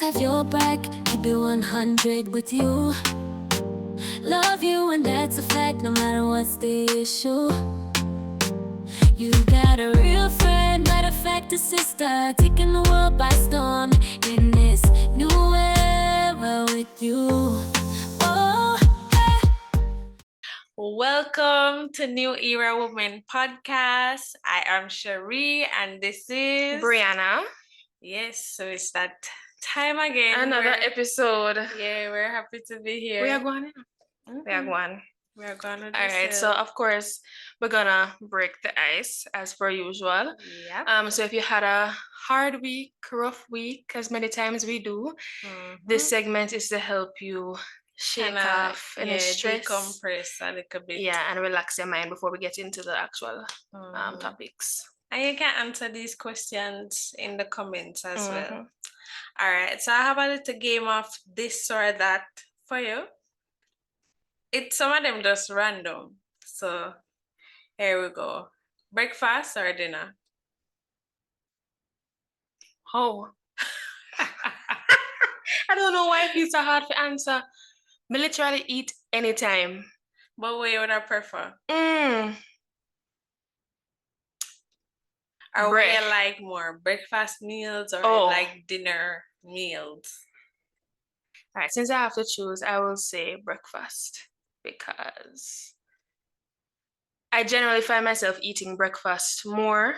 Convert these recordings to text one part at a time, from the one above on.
always have your back, keep it 100 with you. Love you and that's a fact, no matter what's the issue. You got a real friend, matter of fact a sister, taking the world by storm in this new era with you. Oh, hey. Welcome to New Era Women Podcast. I am Sheree and this is Brianna. Yes, so it's that time again. Another episode. Yeah, we're happy to be here. We are going. We are going. We are gonna do All right. So of course we're gonna break the ice as per usual. Yeah. So if you had a hard week, rough week, as many times we do, this segment is to help you shake off any stress, decompress a little bit. Yeah, and relax your mind before we get into the actual topics. And you can answer these questions in the comments as well. All right, so I have a little game of this or that for you. It's some of them just random. So here we go. Breakfast or dinner? Oh. I don't know why it's so hard to answer. I literally eat anytime. But what would I prefer? Or what you like more? Breakfast meals or like dinner meals? All right, since I have to choose, I will say breakfast because I generally find myself eating breakfast more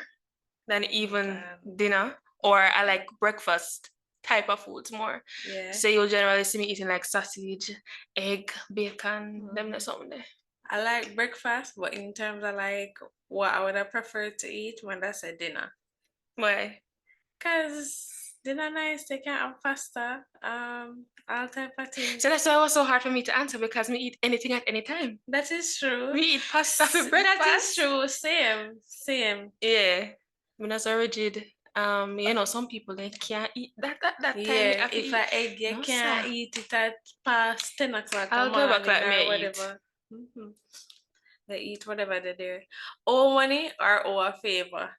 than even dinner, or I like breakfast type of foods more. Yeah. So you'll generally see me eating like sausage, egg, bacon, them something there. I like breakfast, but in terms of like what I would have preferred to eat when I said dinner. Why? Because dinner nice, they can have pasta, all type of things. So that's why it was so hard for me to answer, because we eat anything at any time. That is true. We eat pasta for breakfast. That is true. Same. Yeah. We're not so rigid. Some people they can't eat that time. Yeah, if an egg you can't eat it at past 10 o'clock I'll go back like or whatever. They eat whatever they do. Owe money or owe a favor?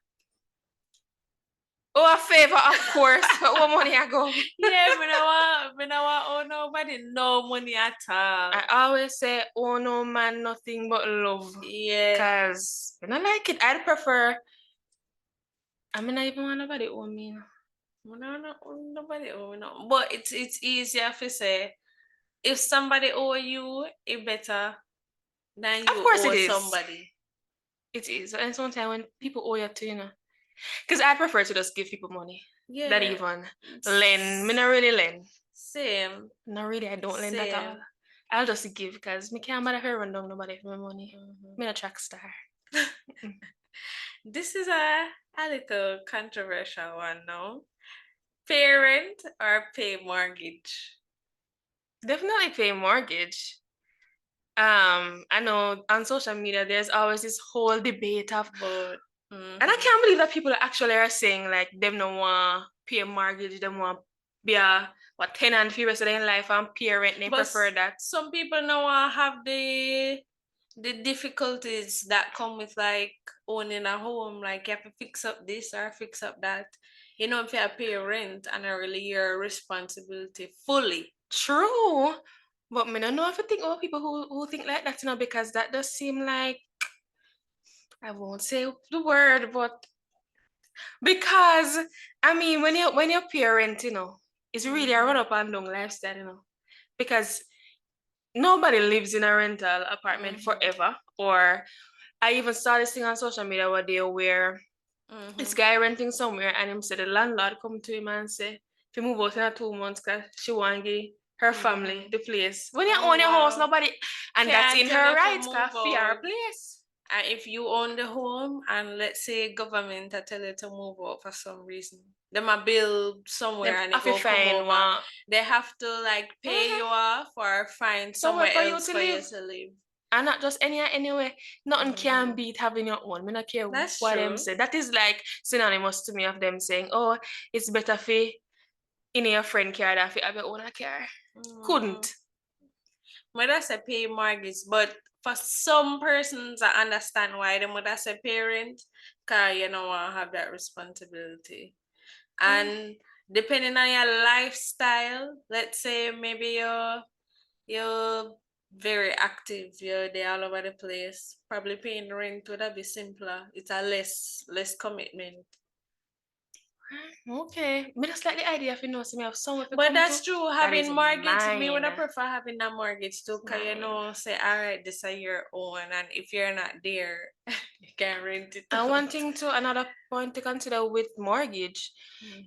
Oh, a favor, of course. But what money I go? Yeah, we don't want owe nobody no money at all. I always say, oh no man, nothing but love. Yeah. Because I don't like it. I'd prefer. I mean, I even want nobody owe me. No, nobody owe me. No. But it's easier to say, if somebody owe you, it better than you owe somebody. It is. And sometimes when people owe you too, because I prefer to just give people money. Yeah. That even lend. Me not really lend. Same. No, really, I don't lend at all. I'll just give because me can't bother her run down nobody for my money. Me a track star. This is a little controversial one now. Pay rent or pay mortgage? Definitely pay mortgage. I know on social media there's always this whole debate of and I can't believe that people actually are saying like them don't want pay a mortgage, them want be a tenant for the rest of their life and pay rent. They prefer that. Some people now have the difficulties that come with like owning a home, like you have to fix up this or fix up that. If you have to pay rent and are really your responsibility fully. True. But I don't know if I think about people who think like that, because that does seem like, I won't say the word, but because I mean when you're pay rent, it's really a run up and down lifestyle, because nobody lives in a rental apartment forever. Or I even saw this thing on social media one day where this guy renting somewhere and him said the landlord come to him and say, if you move out in 2 months because she want to give her family the place. When you own your house, nobody, and that's in her rights, because fear a place. And if you own the home and let's say government tell you to move out for some reason, they might build somewhere and it will come over. They have to like pay you off or find somewhere else for you to live. And not just anyway. Nothing can beat having your own. I don't care what them say. That is like synonymous to me of them saying, oh, it's better for in your friend car than for have your own car. Couldn't. Mother say pay mortgage, but for some persons I understand why the mother say parent, because you don't want to have that responsibility. And depending on your lifestyle, let's say maybe you're very active, you're there all over the place. Probably paying rent would be simpler. It's a less commitment. Okay. Me just like the idea if you know, so me have somewhere to But come that's to. true. That is Having mortgage, me would mine. prefer having a mortgage too, cause you know, say, all right, this is your own, and if you're not there, you can rent it And out. one thing too, another point to consider with mortgage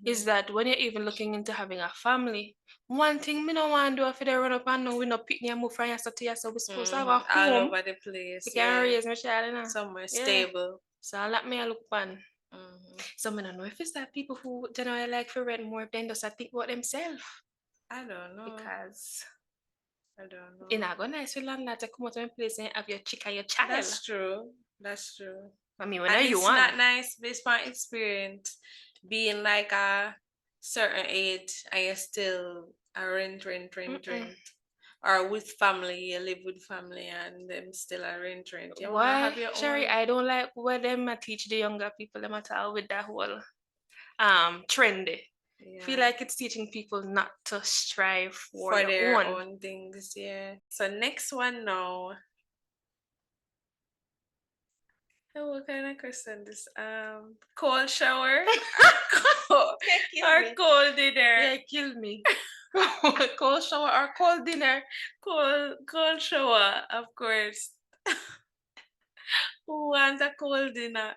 is Mhm. that when you're even looking into having a family, one thing me no want to do if they run up and no we no pick me and move from yesterday to yesterday, we're supposed to have a all home. over the place, We can yeah. raise my child, you know. Somewhere Yeah. stable. So I let me a look pan. Mhm. So I don't know if it's that people who generally like for rent more than just think about themselves. I don't know. Because I don't know. it's not go nice for landlord to come out of my place and have your chick and your child. That's true. That's true. I mean, when And you it's want. not nice based on experience being like a certain age and you're still a rent. Or with family, you live with family and them still a rent. You wanna Why, have your Sheree? own. I don't like where them teach the younger people them at all with that whole trendy. Yeah. Feel like it's teaching people not to strive for their own. own things, yeah. So next one now. Oh, what kind of question this? Cold shower or cold dinner? Yeah, kill me. Cold shower or cold dinner? Cold shower, of course. Who wants a cold dinner?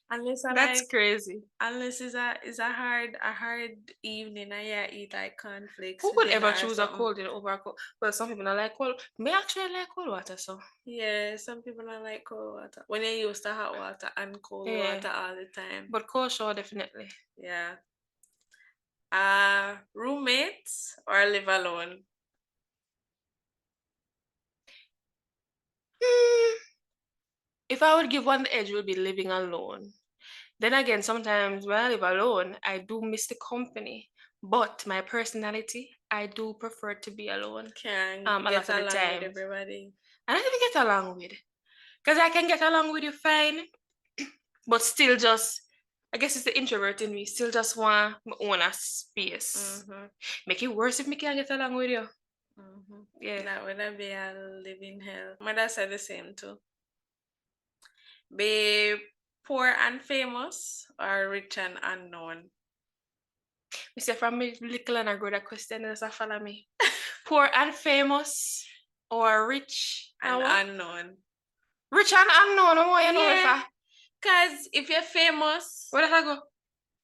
Unless That's crazy. Unless it's a hard evening and you eat like cornflakes. Who for would dinner ever or choose a something. cold dinner over a cold? Well, some people don't like cold. Me actually like cold water, so. Yeah, some people don't like cold water. When you're used to hot water and cold Yeah. water all the time. But cold shower definitely. Yeah. Roommates or live alone? If I would give one the edge, it would be living alone. Then again, sometimes when I live alone, I do miss the company. But my personality, I do prefer to be alone. Can a lot get of the along time. with everybody. And I don't even get along with. Because I can get along with you fine, but still just, I guess it's the introvert in me, still just want my own space. Make it worse if me can't get along with you. Yeah. That would be a living hell. My dad said the same too. Be poor and famous or rich and unknown? Me say from me little and I grow that question as I follow me. Poor and famous or rich and unknown? Rich and unknown, what you know Yeah. Because if you're famous, where does I go?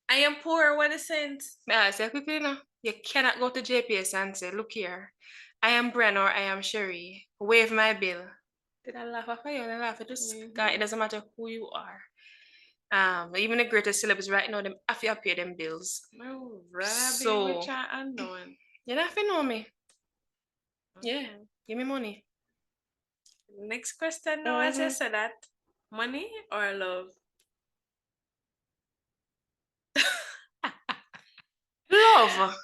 I am poor, what is sense? I say quickly, you know, you cannot go to JPS and say, look here, I am Brianna or I am Sheree, waive my bill. Did I laugh at you? I laugh at just it doesn't matter who you are. Even the greatest celebrities right now, them have to pay them bills. No, rather be rich and unknown. You don't have to know me. Yeah, give me money. Next question now, as I said that. Money or love? Love.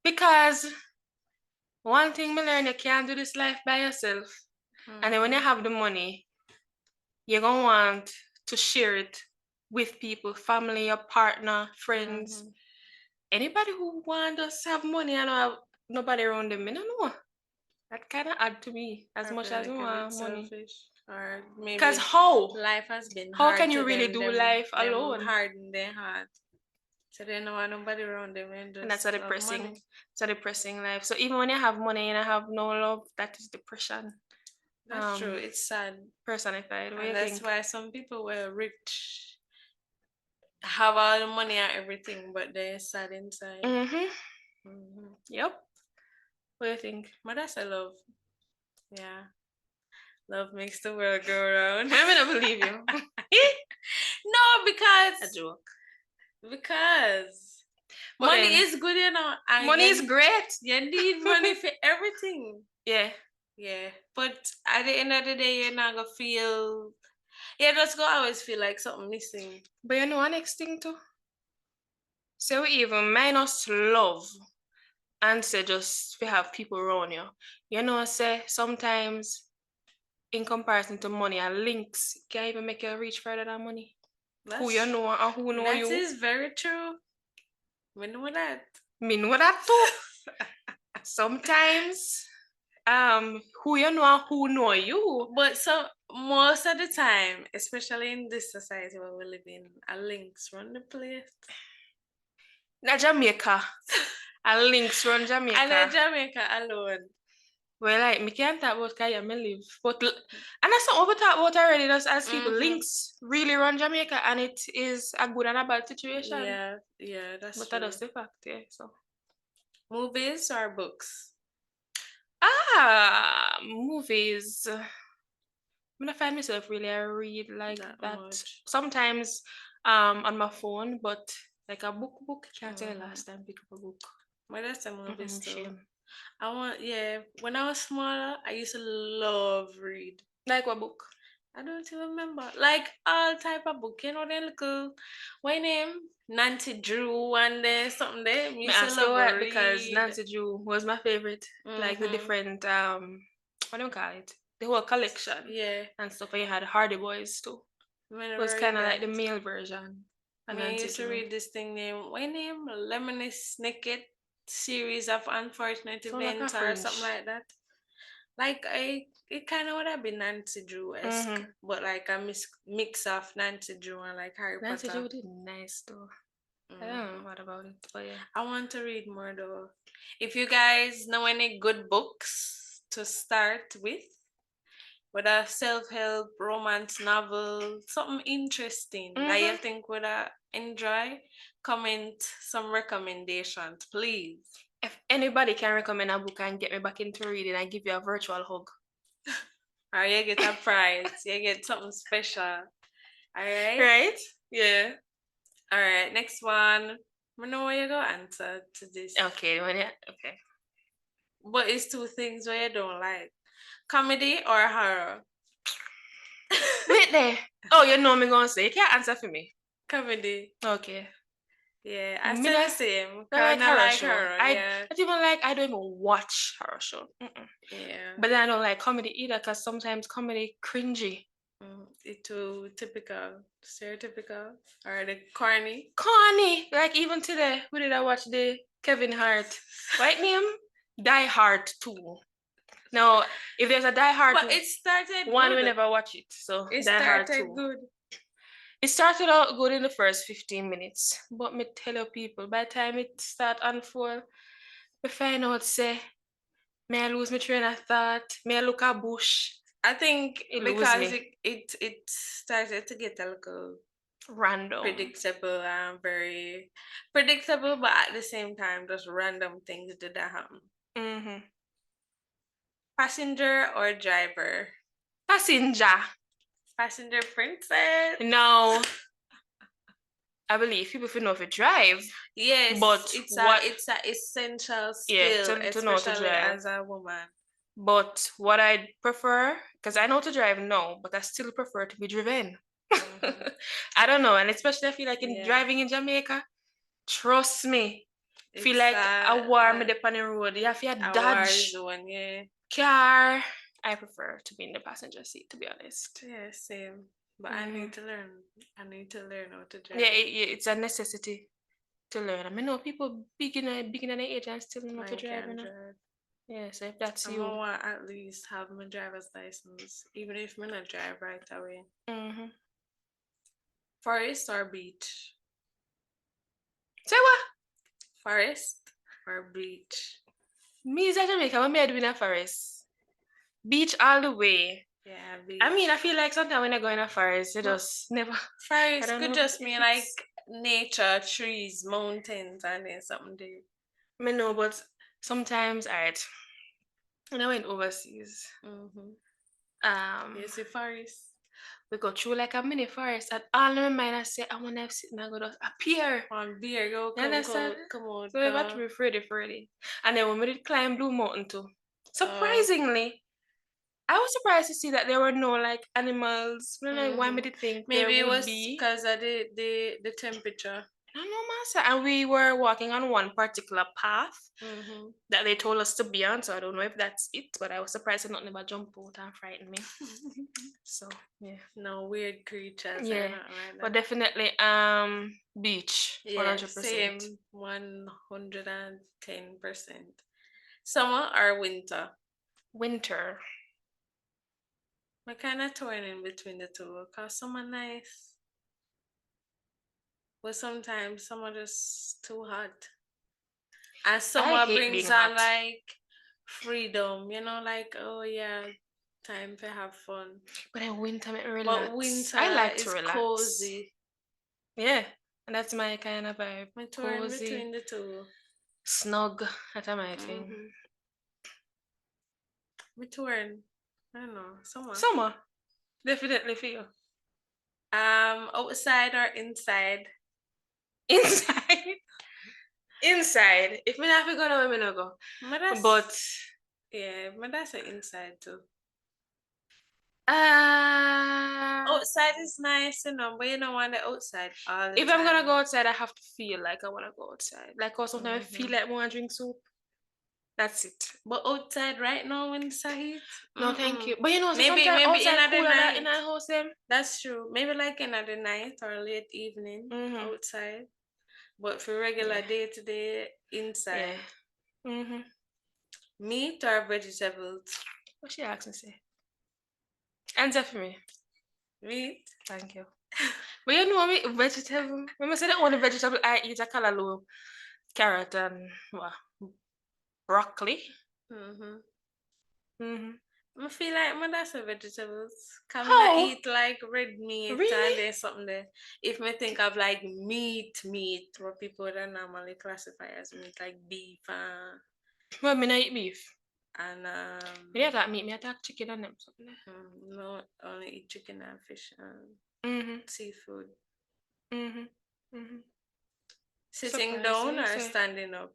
Because one thing me learn, you can't do this life by yourself. And then when you have the money, you're going to want to share it with people, family, your partner, friends. Anybody who wants us to have money and have nobody around them, I don't know. That kind of add to me as much as I want money. Or maybe because how life has been how hard can you to really them, do them, life them alone? harden their heart. So they don't want nobody around them and that's a depressing. It's a depressing life. So even when you have money and you have no love, that is depression. That's true. It's sad. Personified. What do you that's think? why some people were rich, have all the money and everything, but they're sad inside. Yep. What do you think? But that's a love. Yeah. Love makes the world go round. I'm gonna believe you. No, because a joke. Because but money is good, you know. Money is great. You need money for everything. Yeah. Yeah. But at the end of the day, you're not gonna feel. Yeah, just go always feel like something missing. But you know, one next thing too. So we even minus love and say just we have people around you. You know, say sometimes in comparison to money and links, can't even make you reach further than money. Who you know and who know That you. is very true. We know that. Me know that too. Sometimes, who you know and who know you. But so most of the time, especially in this society where we live in, links run the place. Na Jamaica. A links run And Jamaica. in Jamaica alone. Well, like, me can't talk about Kaya, me live. But, and that's not what we talk about already, just as people. Links really run Jamaica, and it is a good and a bad situation. Yeah, that's but true. But that's the fact, yeah, so. Movies or books? Movies. I find myself really, I read like that. Much. Sometimes on my phone, but like a book, can't tell you last time pick up a book. Well, that's a movie too. Shame. When I was smaller, I used to love read. Like what book? I don't even remember. Like all type of book, you know, the little, what name? N.E.W and then something there. I ask you what, because N.E.W was my favorite. Like the different, what do you call it? The whole collection. Yeah. And stuff. And you had Hardy Boys too. It was kind of like the male version. And I used to read this thing named, what name? Lemony Snicket series of unfortunate events or something like that. Like it kind of would have been N.E.W-esque, but like a mix of N.E.W and like Harry Potter. N.E.W did nice though. I don't know what about it, but yeah. I want to read more though. If you guys know any good books to start with a self-help romance novel, something interesting that you think would enjoy, comment some recommendations, please. If anybody can recommend a book and get me back into reading, I give you a virtual hug. Or you get a prize. You get something special. All right? Right? Yeah. All right, next one. I know where you go answer to this. Okay, okay. But it's two things where you don't like. Comedy or horror? Wait there. Oh, you know me gonna say. You can't answer for me. Comedy. Okay. Yeah, I say the same. I like horror show. Yeah. I don't even watch horror show. Yeah. But then I don't like comedy either because sometimes comedy cringy. It's too typical, stereotypical, or the corny. Corny. Like even today, who did I watch the Kevin Hart? What name? Die Hard 2. Now, if there's a Die Hard, but it started one, good. we never watch it. So it Die Hard 2. started good. It started out good in the first 15 minutes. But me tell you people, by the time it start unfold, we find out say, may I lose my train of thought, may I look at bush. I think because it started to get a little random, predictable, and very predictable, but at the same time, just random things did that happen. Passenger or driver? Passenger. Passenger princess? No. I believe people should know if you drive. Yes, but it's an essential skill, to know to drive as a woman. But what I prefer, because I know to drive now, but I still prefer to be driven. I don't know, and especially I feel like in driving in Jamaica, trust me, feel like a war me on the road. You have to dodge zone, car. I prefer to be in the passenger seat, to be honest. Yeah, same. But I need to learn. I need to learn how to drive. Yeah, it's a necessity to learn. I mean, no people big in the age and still know to drive. Yeah, so if that's you, I want at least have my driver's license, even if I'm not drive right away. Forest or beach? Say what? Forest or beach? Me is a Jamaica. What me I do in a forest? Beach all the way. Yeah, beach. I mean, I feel like sometimes when I go in a forest, it just never. Forest could just mean like nature, trees, mountains, and then something there. I know, but sometimes, alright. When I went overseas, you see forest. We go through like a mini forest, and all in my mind I say, I want to sit and I go to appear. On beer, go come on. So we have to be Freddy. And then when we did climb Blue Mountain too, surprisingly, I was surprised to see that there were no like animals. I don't know why we did think maybe it was because of the temperature. I don't know, Master. And we were walking on one particular path that they told us to be on. So I don't know if that's it, but I was surprised that nothing about jump out and frighten me. So yeah. No weird creatures. Yeah. Or nothing like that. But definitely beach. Yeah, 100%. same 110%. Summer or winter? Winter. I kind of torn in between the two because summer nice, but sometimes summer just too hot. And summer hate brings being on hot. like freedom, you know, like oh yeah, time to have fun. But in winter, I relax. But winter I like to is relax. cozy. Yeah, and that's my kind of vibe. I torn Cozy, between the two. snug. That's my thing. Me torn. I don't know. Summer. Summer, definitely for you. Outside or inside? Inside. Inside. If me not fi go now, me no go. But yeah, but that's an inside too. outside Outside is nice, you know, but you don't want the outside all the if time. I'm gonna go outside, I have to feel like I wanna go outside. Like or sometimes I feel like I wanna drink soup. That's it. But outside right now when it's heat? No, thank you. But you know, so maybe sometimes outside in the cooler than night. in our house them. That's true. Maybe like in the night or late evening outside. But for regular day to day inside. Yeah. Meat or vegetables? What she asking say? Answer for me. Meat. Thank you. But you know me, vegetable. When I say the only vegetable I eat, I call carrot and broccoli. I feel like that's a vegetables. Can How? I eat like red meat Really? and there's something there? If me think of like meat, what people would normally classify as meat, like beef Well, me not eat beef. and Me not talk meat, me talk chicken and them something there. no, only eat chicken and fish and seafood. Sitting down or standing up?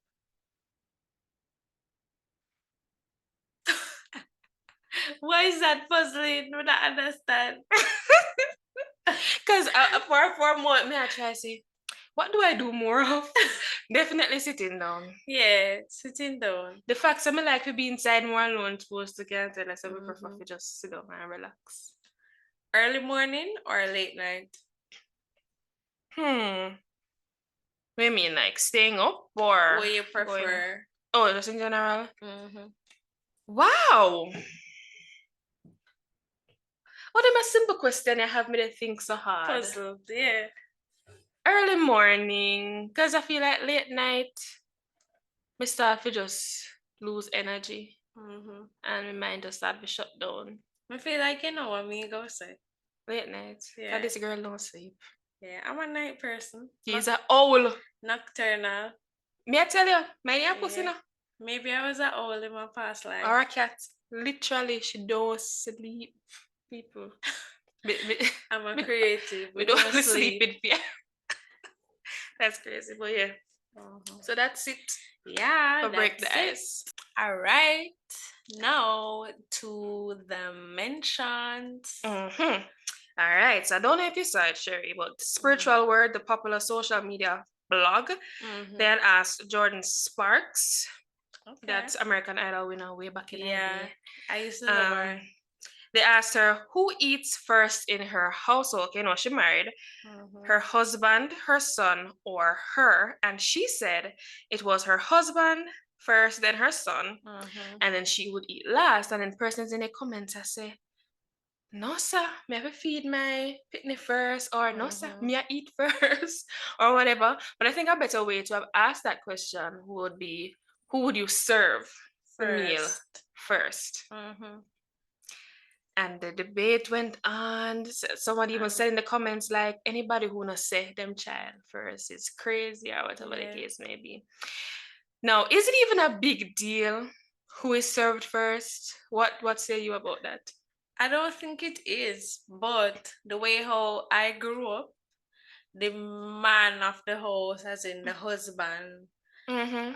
Why is that puzzling? I don't understand. Because for a moment, me I try to say, what do I do more of? Definitely sitting down. Yeah, sitting down. The fact that I like to be inside more alone, supposed to get tell us I prefer to just sit down and relax. Early morning or late night? What do you mean, like staying up or what you prefer? Oh, just in general. Wow. What am a simple question you have me to think so hard? Puzzled, yeah. Early morning, because I feel like late night, I start to just lose energy. And my mind just start to shut down. I feel like you know what me go say. Late night. Yeah. This girl don't sleep. Yeah, I'm a night person. She's an owl. Nocturnal. Me I tell you, my name pussy no. Maybe I was an owl in my past life. Or a cat. Literally, she don't sleep. People. I'm a creative. We don't sleep in fear. That's crazy, but yeah. So that's it. Yeah, for break the ice. All right. Now to the mentions. All right. So I don't know if you saw it, Sheree, but Spiritual Word, the popular social media blog, they had asked Jordan Sparks. Okay. That's American Idol winner way back in the day. Yeah, I used to know her. They asked her who eats first in her household. Okay, no, she married. Her husband, her son, or her. And she said it was her husband first, then her son, and then she would eat last. And then persons in the comments I say, no sir, me have to feed my pitney first, or no sir, me I eat first, or whatever. But I think a better way to have asked that question would be, who would you serve the meal first? And the debate went on. Somebody even said in the comments, like, anybody who wanna say them child first is crazy, or whatever the case may be. Now, is it even a big deal who is served first? What say you about that? I don't think it is, but the way how I grew up, the man of the house, as in the husband,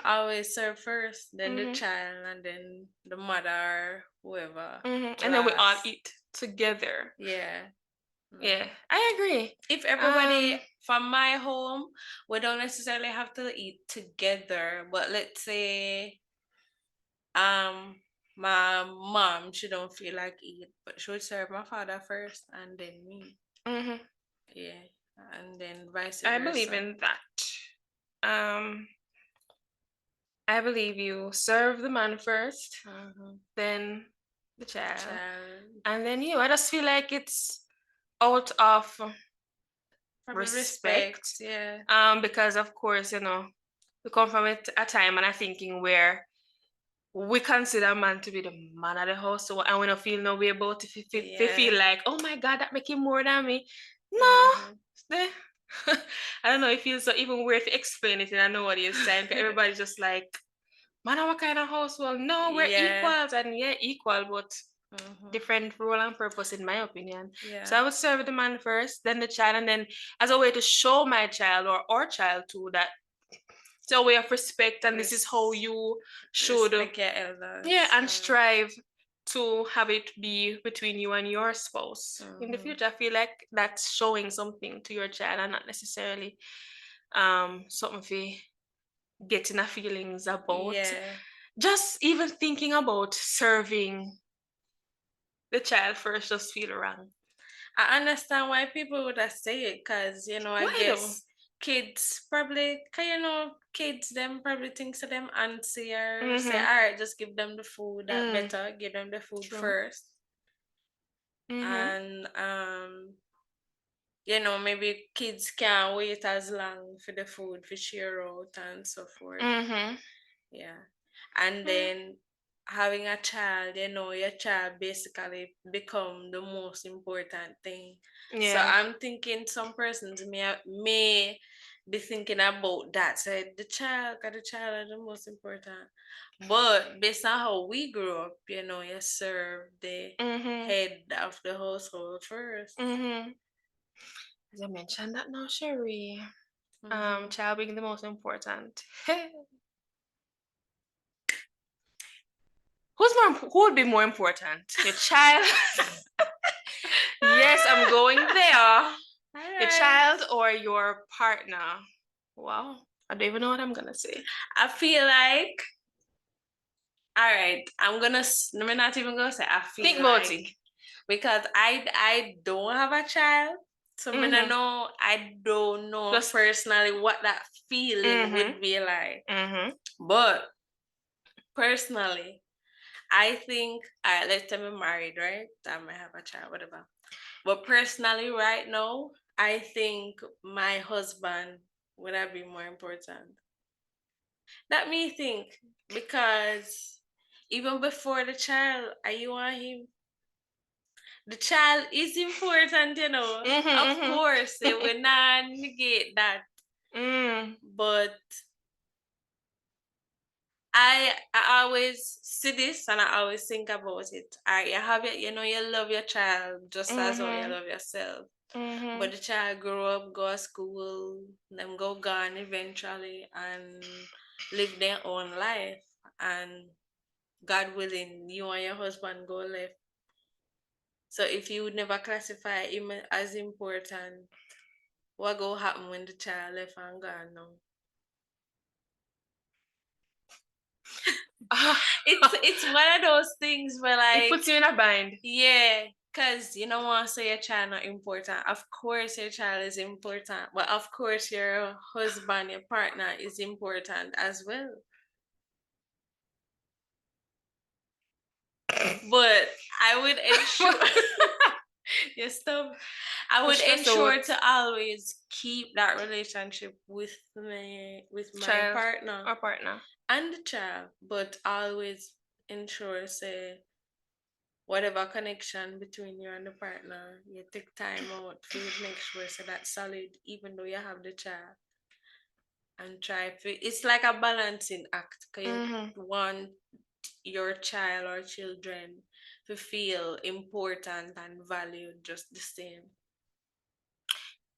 always serve first, then the child, and then the mother, whoever. And then we all eat together. Yeah. Yeah, I agree. If everybody from my home, we don't necessarily have to eat together, but let's say my mom, she don't feel like eat, but she would serve my father first and then me. Yeah, and then vice versa. I believe in that. I believe you serve the man 1st, then the child, and then you. I just feel like it's out of respect. Yeah. Because of course, we come from a time and a thinking where we consider man to be the man of the house, so and we don't feel no way about it. If they feel like, oh my God, that make him more than me. No, I don't know. It feels so even weird to explain it, and I know what you're saying. Everybody's just like, man, what kind of house? Well, no, we're equals, and equal, but different role and purpose, in my opinion. Yeah. So I would serve the man first, then the child, and then as a way to show my child or our child too that it's a way of respect, and this is how you should respect your elders. Yeah, and strive to have it be between you and your spouse in the future. I feel like that's showing something to your child and not necessarily something for getting a feelings about. Yeah. Just even thinking about serving the child first just feel wrong. I understand why people would have say it, because I guess kids probably, kids them probably think to them auntie or say, all right, just give them the food, that better, give them the food first. And maybe kids can't wait as long for the food for share out and so forth. Yeah. And then having a child, your child basically become the most important thing. Yeah. So I'm thinking some persons may be thinking about that. So the child is the most important. But based on how we grew up, you serve the head of the household first. As I mentioned that now, Sheree. Child being the most important. Who would be more important? Your child? Yes, I'm going there. Your child or your partner? Wow, I don't even know what I'm gonna say. I feel like, all right, I'm not even gonna say I feel Think like, about it. because I don't have a child, so I don't know Just personally what that feeling would be like. But personally, I think, all right, let's say I'm married, right? I might have a child, whatever. But personally, right now, I think my husband would have been more important. Let me think, because even before the child, are you on him? The child is important, of course, they will not negate that. But I always see this and I always think about it. You have it, you love your child just as how you love yourself. But the child grow up, go to school, them go gone eventually and live their own life. And God willing, you and your husband go left. So if you would never classify him as important, what go happen when the child left and gone now? It's one of those things where, like, it puts you in a bind. Yeah, because you don't want to say your child not important. Of course your child is important, but of course your husband, your partner is important as well. But I would ensure you stop. I would ensure to always keep that relationship with my Child partner or partner and the child, but always ensure, say, whatever connection between you and the partner, you take time out to make sure so that's solid, even though you have the child. And it's like a balancing act, because you want your child or children to feel important and valued just the same.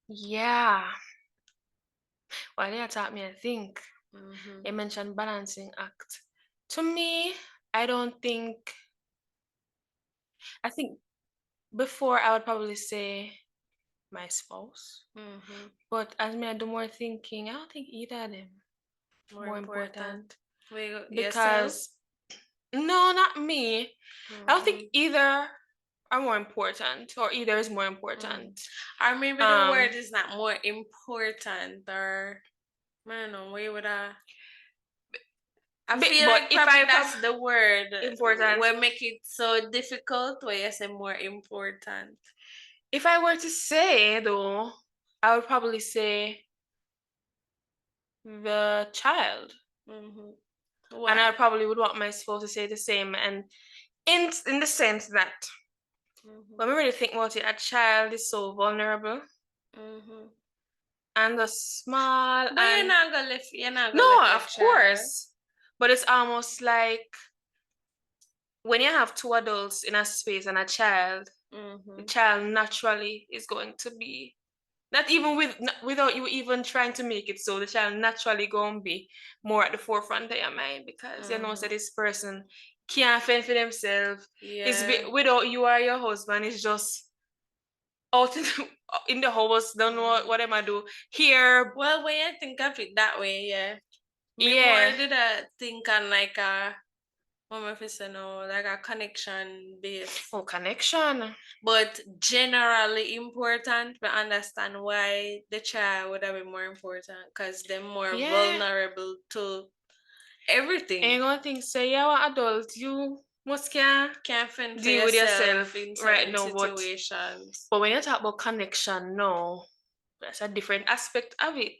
Yeah. Well, they taught me, I think. You mentioned balancing act. To me, I think before I would probably say my spouse. Mm-hmm. But as me I do more thinking, I don't think either of them more important. Yourself? Because no, not me. I don't think either are more important, or either is more important. Or maybe the word is not more important, or I don't know, where would I feel like probably that's the word important. will make it so difficult where you say more important. If I were to say though, I would probably say the child. Why? And I probably would want my spouse to say the same, and in the sense that when we really think about it, a child is so vulnerable. And the small. But and you're not gonna live. You're not gonna. No, of course. But it's almost like when you have two adults in a space and a child, the child naturally is going to be not even without you even trying to make it so. The child naturally going to be more at the forefront of your mind, because you know that this person can't fend for themselves. Without you or your husband, it's just out in the house, don't know what am I do here. Well, when you think of it that way, yeah. More did I think on like a like a connection base. Oh, connection. But generally important, but understand why the child would have been more important, because they're more vulnerable to everything. And you're gonna think, say you're an adult, you must can't fend deal with yourself in right now. situations. But when you talk about connection, no, that's a different aspect of it.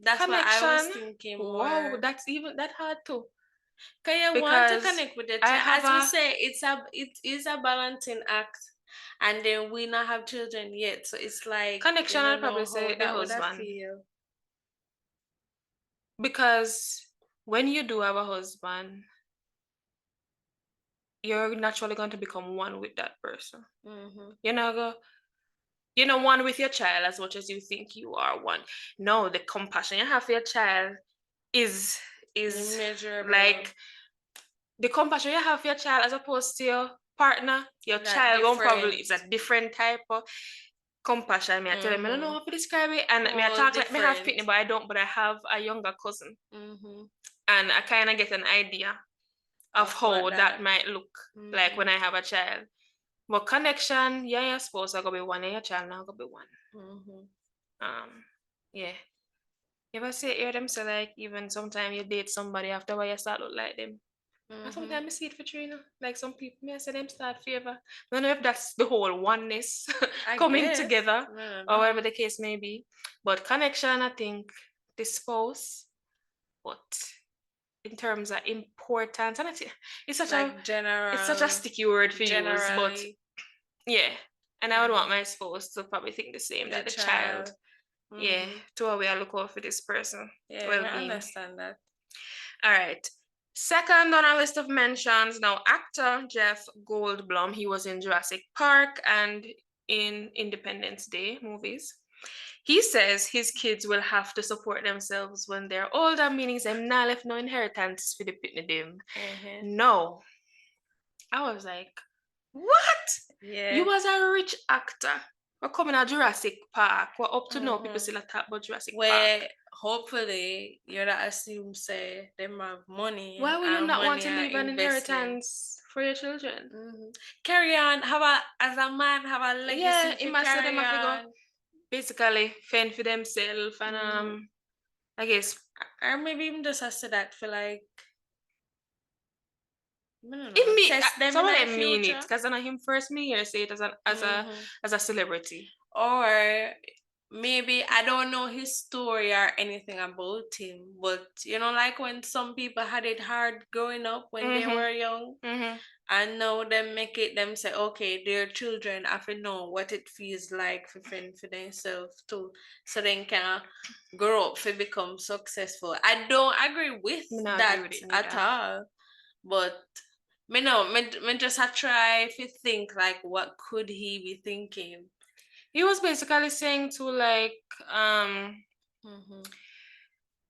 That's connection, what I was thinking more. Wow, that's even that hard too. Because you want to connect with the child. As we say, it is a balancing act. And then we not have children yet. So it's like connection, I'd probably say the husband. Because when you do have a husband, you're naturally going to become one with that person. You're not one with your child as much as you think you are one. No, the compassion you have for your child is immeasurable. Like the compassion you have for your child as opposed to your partner, your child won't probably, it's a different type of compassion. I tell them, I don't know how to describe it, and I talk like me have Pitney, but I have a younger cousin, and I kind of get an idea of how that might look like when I have a child. But connection, you're supposed to go be one, and your child now go be one. Yeah. You ever hear them say like even sometimes you date somebody after a while you start look like them? And sometimes I see it for Trina. Like some people, I say them start favor. I don't know if that's the whole oneness coming together or whatever the case may be. But connection, I think, the spouse. But in terms of importance, and it's such like it's such a sticky word for you, but yeah. And I would want my spouse to probably think the same, that the child. Yeah, to a way I look out for this person. Yeah, I understand that. All right. Second on our list of mentions, now actor Jeff Goldblum. He was in Jurassic Park and in Independence Day movies. He says his kids will have to support themselves when they're older, meaning them not left no inheritance for the pitney them. No. I was like, what? Yeah. You was a rich actor. We're coming at Jurassic Park. We're up to now people still talk about Jurassic Park. Hopefully you don't assume say them have money. Why would you not want to leave an inheritance for your children? Carry on. As a man have a legacy. Yeah, it must them have to go basically fend for themselves and I guess. Or maybe even just has to that for like some of them mean it because I know him first me or say it as a celebrity. Or maybe I don't know his story or anything about him, but you know, like when some people had it hard growing up when they were young, and now they make it them say, okay, their children have to know what it feels like for fend for themselves too, so they can grow up to become successful. I don't agree with that at all, but me just try to think like what could he be thinking. He was basically saying to like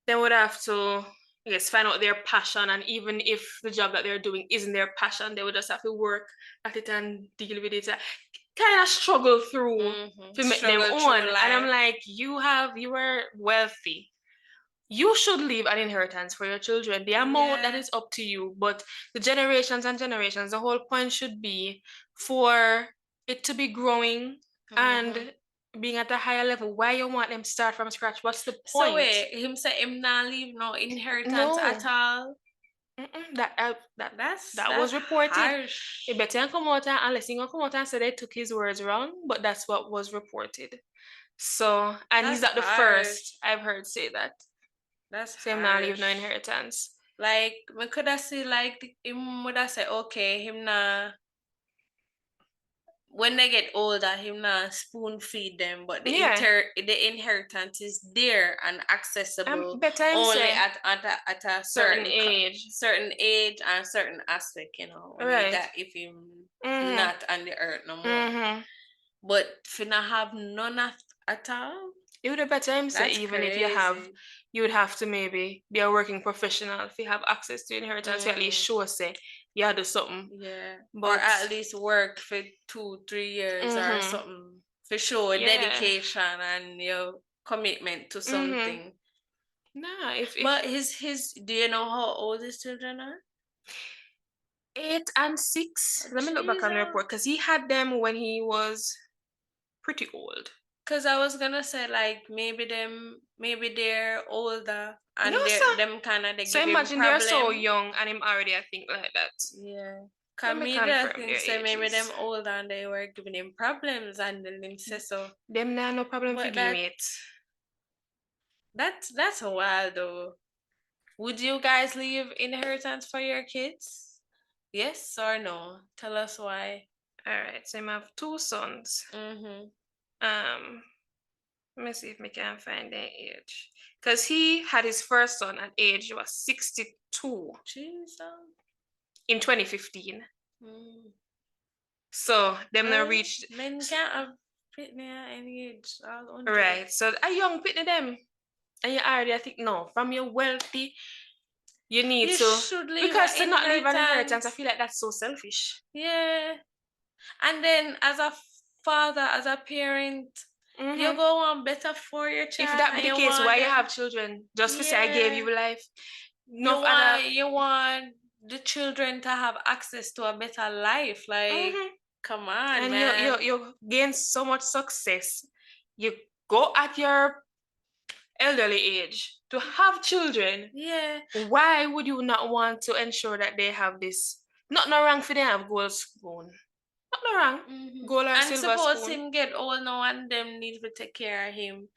they would have to, I guess, find out their passion, and even if the job that they're doing isn't their passion, they would just have to work at it and deal with it. kind of struggle through to make them Struggle through own. And I'm life. like, you are wealthy. You should leave an inheritance for your children. The amount that Yeah. is up to you, but the generations and generations, the whole point should be for it to be growing and being at a higher level. Why you want them to start from scratch? What's the point? So wait, him say him not leave no inheritance No. at all. That was reported. Harsh. It better come out unless he gonna come out and say they took his words wrong, but that's what was reported. So, and he's That's not the first I've heard say that. That's Say him not leave no inheritance. Like, we could have seen like him would have said, okay, him not when they get older, him not spoon feed them, but the inheritance is there and accessible only at a certain age, and certain aspect, you know, when you got if you not on the earth no more. But if you not have none at all, it would have better him say even crazy. If you have, you would have to maybe be a working professional. If you have access to inheritance, you at least show say you do something. Yeah. But, or at least work for 2-3 years or something for sure. Dedication and your commitment to something. Nah, but his do you know how old his children are? 8 and 6. Let me look back on the report because he had them when he was pretty old. Because I was gonna say like maybe they're older and them kind of they so give imagine him problem. They're so young and him already I think like that. Yeah. Camila think say maybe them older and they were giving him problems and then him say so. Them now no problem for giving it. That's a while though. Would you guys leave inheritance for your kids? Yes or no? Tell us why. All right, so I have 2 sons. Let me see if I can find their age. Because he had his first son at age was 62. Jesus. In 2015. So them now reached. Men can't have pitney at any age. Right. So a young pitney them. And you already I think no, from your wealthy, you need to leave because to not leave an inheritance, I feel like that's so selfish. Yeah. And then as a father, as a parent, you go on better for your child. If that be the case, why you have children? Just to say I gave you life. You want the children to have access to a better life. Like, come on, and man. You gain so much success. You go at your elderly age to have children. Yeah. Why would you not want to ensure that they have this? Not no wrong for them have gold spoon. Not no wrong. Gold or silver spoon. And suppose him get old now and them need to take care of him.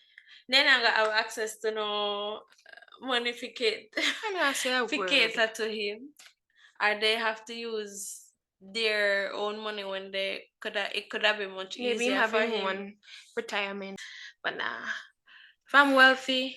Then I got have access to no money for kid. For cater to him. Or they have to use their own money when it could have been much easier for him. One retirement. But nah. If I'm wealthy,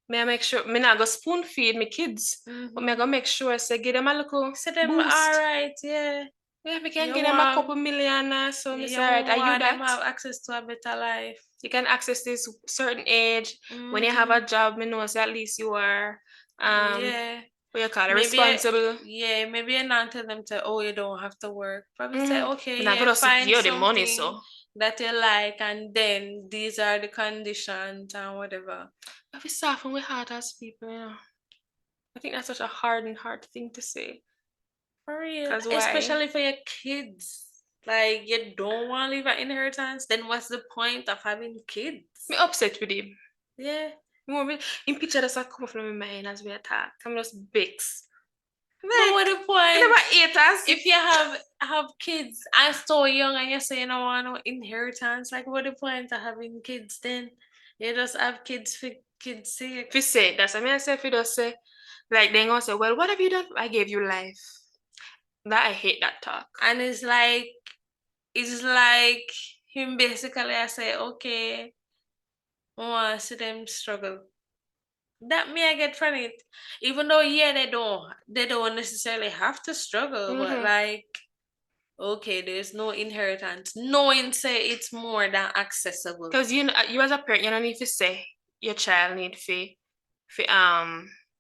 may I make sure me not go spoon feed my kids, but me I go make sure I give them a little so them boost. All right, yeah. Yeah, we can give them a couple million so me say, right, are you that? Them have access to a better life. You can access this certain age. When you have a job, me know so at least you are yeah. What you call it, responsible. Maybe you're not tell them to you don't have to work. Probably say okay, find you the money so that you like and then these are the conditions and whatever. But we soften with heart as people, you know. I think that's such a hard thing to say. For real. Especially for your kids. Like, you don't want to leave an inheritance, then what's the point of having kids? Me upset with him. Yeah. In picture that's come from my mind as we attack. I'm just bix. But what the point? If you have kids and so young and you say you don't want no inheritance, like what the point of having kids then? You just have kids for kids' sake. If you say that's what I say, if you just say, like they gonna say, well, what have you done? I gave you life. That I hate that talk. And it's like him basically I say, okay, I want to see them struggle. That me I get from it. Even though they don't necessarily have to struggle, but like okay, there's no inheritance. Knowing say it's more than accessible. Because you as a parent, you don't need to say your child need to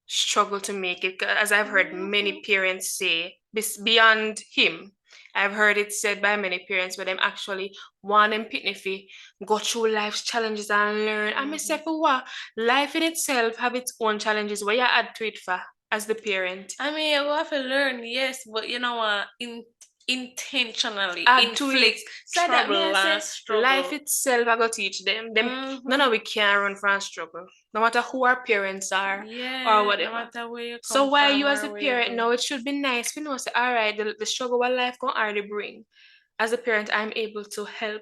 struggle to make it. As I've heard many parents say, beyond him, I've heard it said by many parents where them actually want them pitney go through life's challenges and learn. I may say for what? Life in itself have its own challenges where you add to it for as the parent. I mean, you have to learn, yes, but you know what? Intentionally add to it. inflict So that trouble means and struggle. life itself I go teach them. None of we can run from struggle. No matter who our parents are Yeah, or whatever. no matter where you come So why from you as or a where you parent go. now it should be nice you know say all right the struggle what life can already bring. As a parent I'm able to help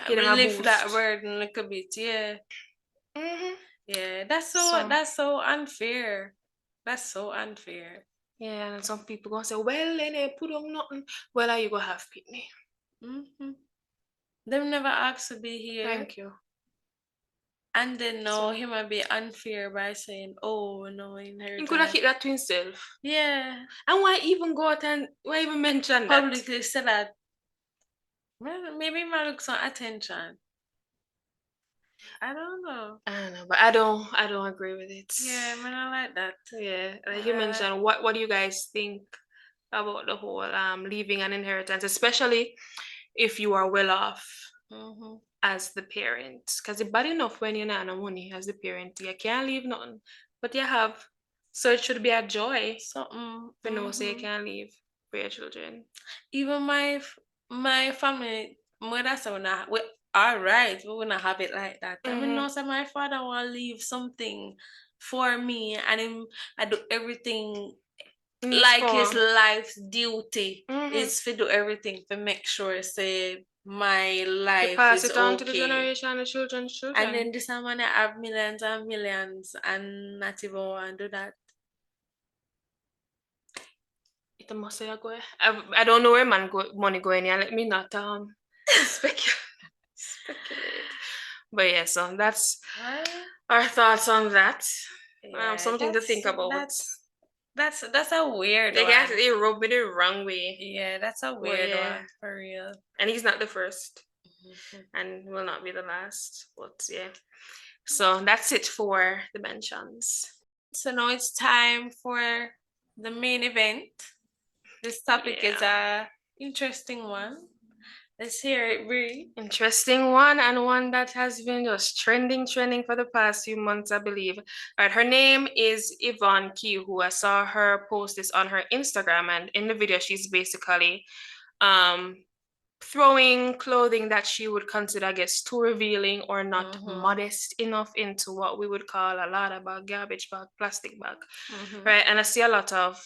give them a relieve boost. that burden a little bit, yeah. Yeah, that's so unfair. That's so unfair. Yeah, and some people gonna say, well, then they put on nothing. Well, are you gonna have pitney? Them never asked to be here. Thank you. And then no, he might be unfair by saying, "Oh no, inheritance." He could have kept that to himself. Yeah. And why even go out and why even mention publicly say that? Well, maybe it might look some attention. I don't know. But I don't agree with it. Yeah, I mean, I like that. Yeah, like you mentioned, what do you guys think about the whole leaving an inheritance, especially if you are well off as the parent? Because it's bad enough when you're not no money as the parent, you can't leave nothing, but you have, so it should be a joy. Something you know, say you can't leave for your children. Even my family, mother say we all right, we wanna have it like that. I mean, no, say my father want to leave something for me, and I do everything like his life's duty is to do everything to make sure say my life pass is it on okay. to the generation, the children's children. And then this man have millions and millions and not even want to do that. It must say go. I don't know where money going. Yeah, let me not speculate. But yeah, so that's our thoughts on that. Something to think about. That's a weird they one. They rubbed me the wrong way. Yeah, that's a weird one for real. And he's not the first, and will not be the last. But yeah, so that's it for the mentions. So now it's time for the main event. This topic is a interesting one. Let's hear it, Brie. Interesting one, and one that has been just trending for the past few months, I believe. All right, her name is Yvonne Q, who I saw her post this on her Instagram, and in the video, she's basically throwing clothing that she would consider, I guess, too revealing or not modest enough into what we would call a lot bag, garbage bag, plastic bag, right? And I see a lot of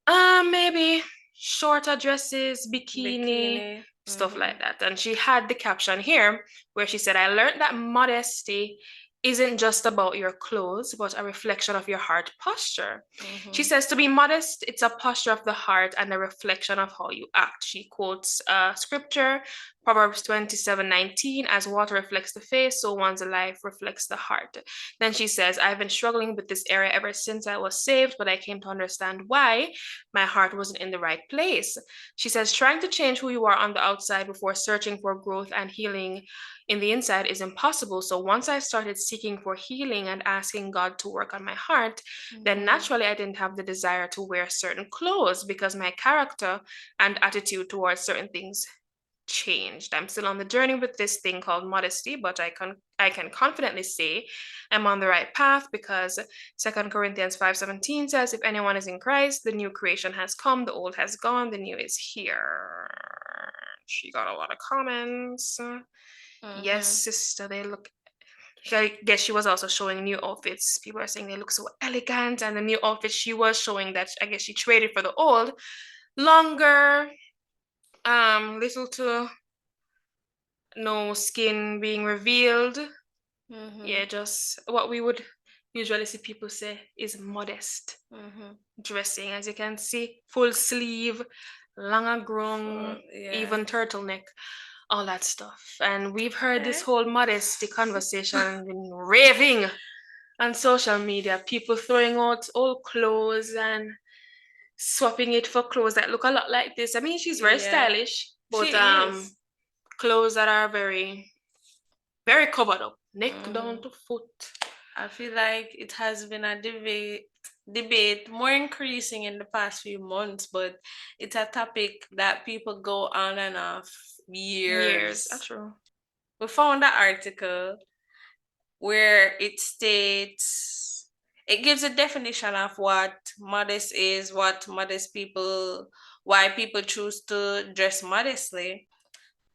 maybe shorter dresses, bikini stuff like that. And she had the caption here where she said, I learned that modesty isn't just about your clothes, but a reflection of your heart posture. She says to be modest, it's a posture of the heart and a reflection of how you act. She quotes scripture, Proverbs 27:19, as water reflects the face, so one's life reflects the heart. Then she says, I've been struggling with this area ever since I was saved, but I came to understand why my heart wasn't in the right place. She says, trying to change who you are on the outside before searching for growth and healing in the inside is impossible. So once I started seeking for healing and asking God to work on my heart, then naturally I didn't have the desire to wear certain clothes because my character and attitude towards certain things changed. I'm still on the journey with this thing called modesty, but I can confidently say I'm on the right path because 2 Corinthians 5:17 says, if anyone is in Christ, the new creation has come, the old has gone, the new is here. She got a lot of comments. Yes, sister, they look. I guess she was also showing new outfits. People are saying they look so elegant, and the new outfit she was showing that I guess she traded for the old, longer, little to no skin being revealed. Yeah, just what we would usually see people say is modest dressing. As you can see, full sleeve, longer grown, even turtleneck, all that stuff. And we've heard this whole modesty conversation been raving on social media. People throwing out old clothes and swapping it for clothes that look a lot like this. I mean, she's very stylish, but clothes that are very, very covered up, neck down to foot. I feel like it has been a debate, more increasing in the past few months, but it's a topic that people go on and off years. That's true. We found an article where it states, it gives a definition of what modest is, what modest people, why people choose to dress modestly.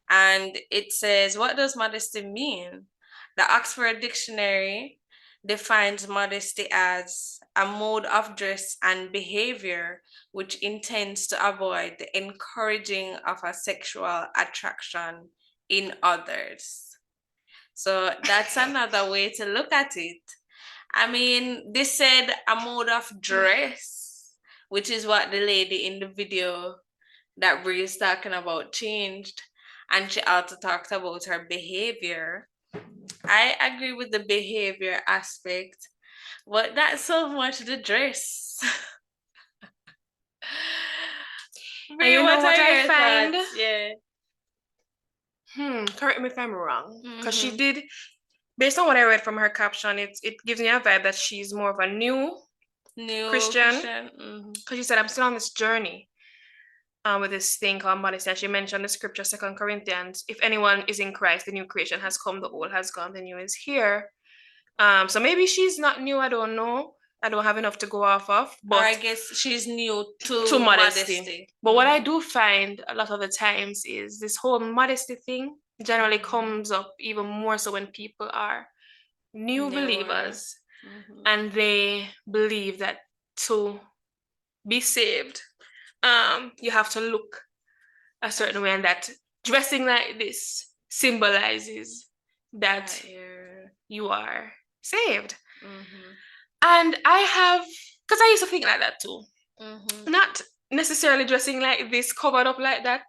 And it says, what does modesty mean? The Oxford Dictionary defines modesty as a mode of dress and behavior which intends to avoid the encouraging of a sexual attraction in others. So that's another way to look at it. I mean, they said a mode of dress, which is what the lady in the video that Bree is talking about changed. And she also talked about her behavior. I agree with the behavior aspect, but not so much the dress. And you know what I find? Thoughts? Yeah. Correct me if I'm wrong. Because she did, based on what I read from her caption, it gives me a vibe that she's more of a new Christian. Because she said, I'm still on this journey with this thing called modesty. And she mentioned the scripture, 2 Corinthians, if anyone is in Christ, the new creation has come, the old has gone, the new is here. So maybe she's not new, I don't know. I don't have enough to go off of. But or I guess she's new to modesty. But what I do find a lot of the times is this whole modesty thing generally comes up even more so when people are new believers and they believe that to be saved, you have to look a certain way, and that dressing like this symbolizes that you are saved. And I have, because I used to think like that too. Not necessarily dressing like this, covered up like that,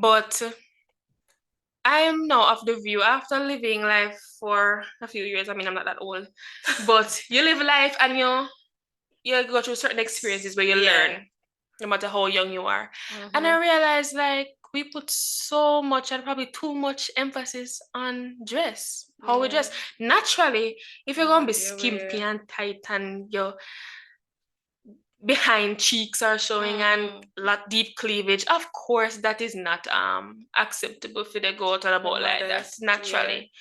but I am now of the view, after living life for a few years, I mean, I'm not that old, but you live life and you go through certain experiences where you learn, no matter how young you are. And I realized, like, we put so much and probably too much emphasis on dress, how we dress. Naturally, if you're gonna be skimpy and tight and your behind cheeks are showing and lot deep cleavage, of course that is not acceptable for the go out and about like that, naturally.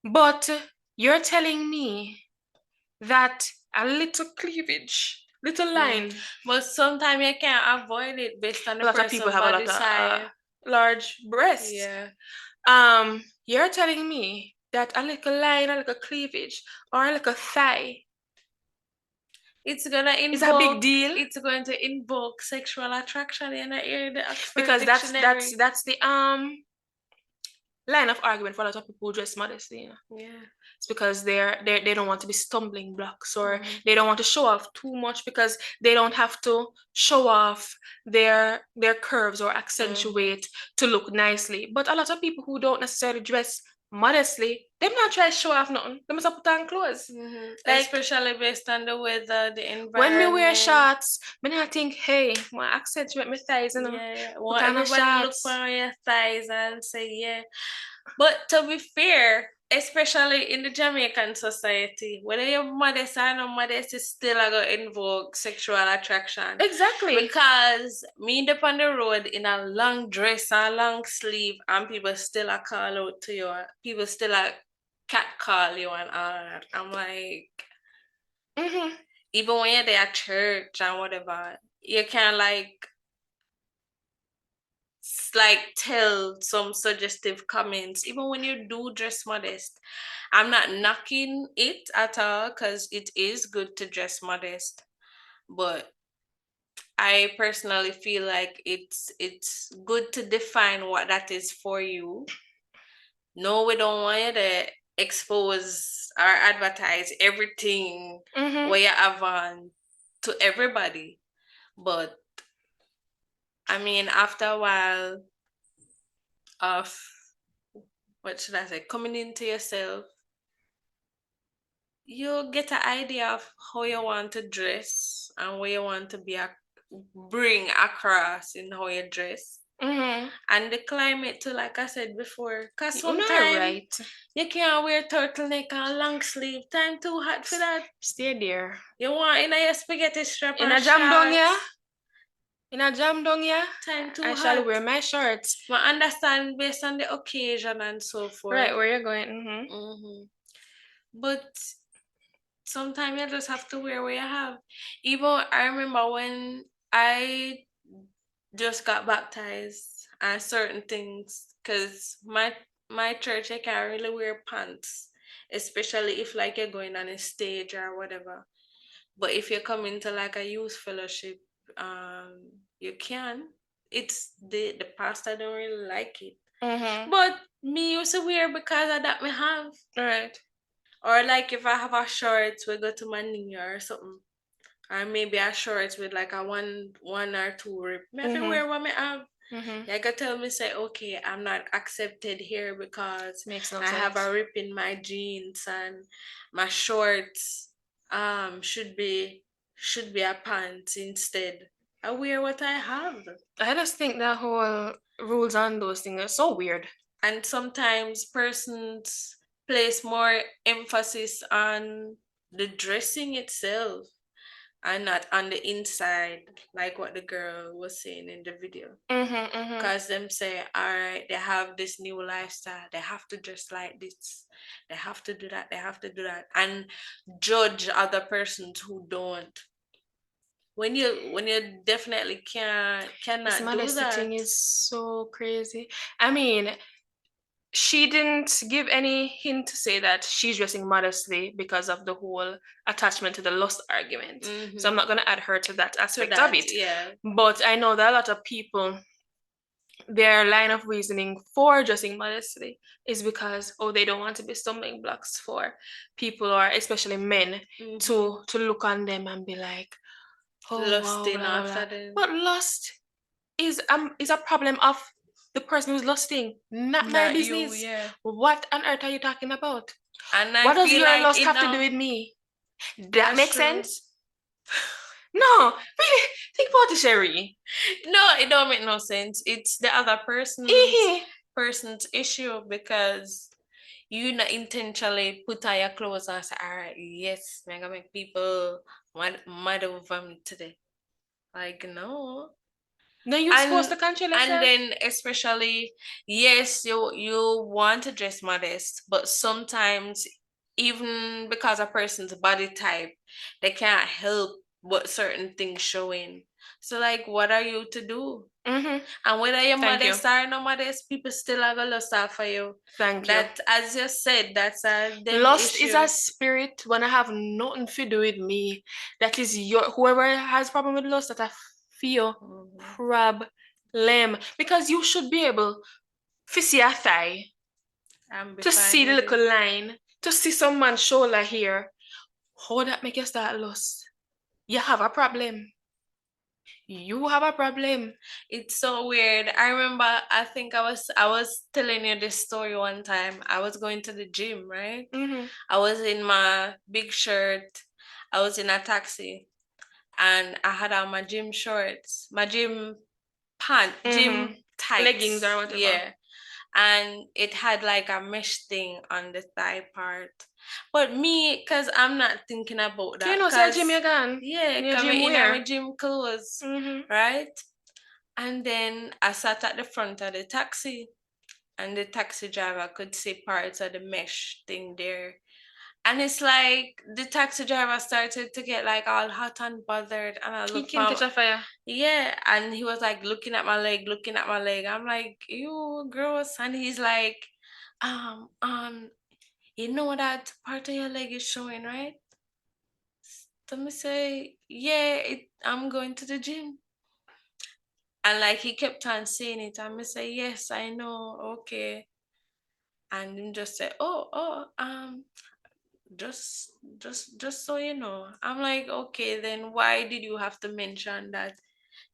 But you're telling me that a little cleavage, little line, but sometimes you can't avoid it based on the person's people have body a lot size. of large breasts. You're telling me that a little line, a little cleavage, or a little thigh, it's gonna invoke, it's a big deal. It's going to invoke sexual attraction in the ear, because that's the line of argument for a lot of people who dress modestly. It's because they don't want to be stumbling blocks, or they don't want to show off too much because they don't have to show off their curves or accentuate to look nicely. But a lot of people who don't necessarily dress modestly, them not try to show off nothing. They must put on clothes. Like, especially based on the weather, the environment. When we wear shorts, I think, hey, my accentuate my thighs, you know. Well, everybody look for your thighs and say, But to be fair, especially in the Jamaican society, whether you're modest or not modest, it's still going to invoke sexual attraction. Exactly. Because me up on the road in a long dress or long sleeve, and people still call out to you, people still cat call you and all that. I'm like, even when you're there at church and whatever, you can like tell some suggestive comments, even when you do dress modest. I'm not knocking it at all, because it is good to dress modest, but I personally feel like it's good to define what that is for you. No, we don't want you to expose or advertise everything where you have on to everybody, but I mean, after a while of, what should I say, coming into yourself, you get an idea of how you want to dress and what you want to bring across in how you dress. And the climate too, like I said before. Cause You're not sometimes right. you can't wear turtleneck and long sleeve. Time too hot for that. Stay there. You want in your spaghetti strap In and a jam down, shorts. yeah? In a jam down, yeah? Time too I hot. shall wear my shorts. I understand based on the occasion and so forth. Right, where you're going. But sometimes you just have to wear what you have. Even I remember when I just got baptized and certain things, because my church, I can't really wear pants, especially if like you're going on a stage or whatever. But if you come into like a youth fellowship, you can. It's the pastor don't really like it. But me used to wear because of that me have. Right. Or like if I have a shorts, we go to my knee or something. Or maybe a shorts with like a one or two rip. Me have to wear what me have. You gotta tell me say, okay, I'm not accepted here because Makes no I sense. have a rip in my jeans and my shorts should be a pants instead. I wear what I have. I just think that whole rules on those things are so weird. And sometimes persons place more emphasis on the dressing itself and not on the inside, like what the girl was saying in the video. Because them say, all right, they have this new lifestyle, they have to dress like this, they have to do that, they have to do that, and judge other persons who don't. When you definitely cannot This do modesty that. thing is so crazy. I mean, she didn't give any hint to say that she's dressing modestly because of the whole attachment to the lust argument. So I'm not going to add her to that aspect of it. Yeah. But I know that a lot of people, their line of reasoning for dressing modestly is because, oh, they don't want to be stumbling blocks for people, or especially men, to look on them and be like, oh, lusting wow, blah, blah, after blah. them. But lust is a problem of the person who's lusting, not my business. You, yeah. What on earth are you talking about? And what does your lust have to do with me? That makes sense? No, really, think about it, Sheree. No, it don't make no sense. It's the other person's issue, because you not intentionally put on your clothes and say, all right, yes, I'm gonna make people mad over me today. Like, no. No, you're supposed to control yourself. And then especially, yes, you want to dress modest, but sometimes even because a person's body type, they can't help what certain things showing. So like, what are you to do? And whether you're modest or not modest, people still are gonna lust out for you. That, as you said, that's a lust issue. is a spirit when I have nothing to do with me. That is your whoever has problem with lust, that I feel problem, because you should be able to see a thigh, to see the little line, to see someone's shoulder here. How that make you start lust? You have a problem. You have a problem. It's so weird. I remember, I think I was telling you this story one time. I was going to the gym, right? I was in my big shirt. I was in a taxi, and I had on my gym shorts, my gym pants, gym tights, leggings or whatever. Yeah, and it had like a mesh thing on the thigh part. But me, cause I'm not thinking about that. You know, say gym you gone. Yeah, coming in my gym clothes, right? And then I sat at the front of the taxi, and the taxi driver could see parts of the mesh thing there. And it's like the taxi driver started to get like all hot and bothered, and I looked. He can catch a fire. Yeah, and he was like looking at my leg. I'm like, you gross. And he's like, you know that part of your leg is showing, right? So me say, yeah, I'm going to the gym. And like he kept on saying it, and me say, yes, I know, okay. And him just say, just so you know. I'm like, okay, then why did you have to mention that?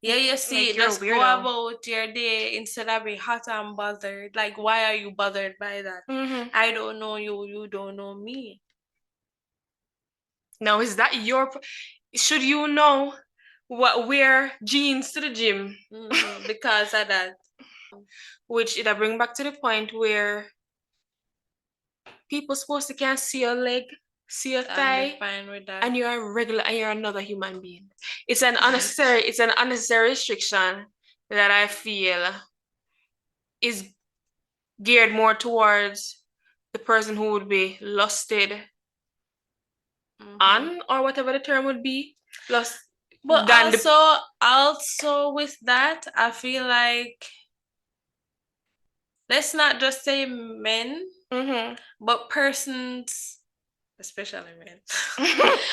Yeah, you see, like, just go about your day instead of being hot and bothered. Like, why are you bothered by that? I don't know you, you don't know me. Now, is that should you know what wear jeans to the gym? Because of that. which it'll bring back to the point where people supposed to can't see your leg, see your thigh, fine with that. and you're a regular and you're another human being. It's an unnecessary restriction that I feel is geared more towards the person who would be lusted on, or whatever the term would be. But also with that, I feel like let's not just say men, but persons, especially men,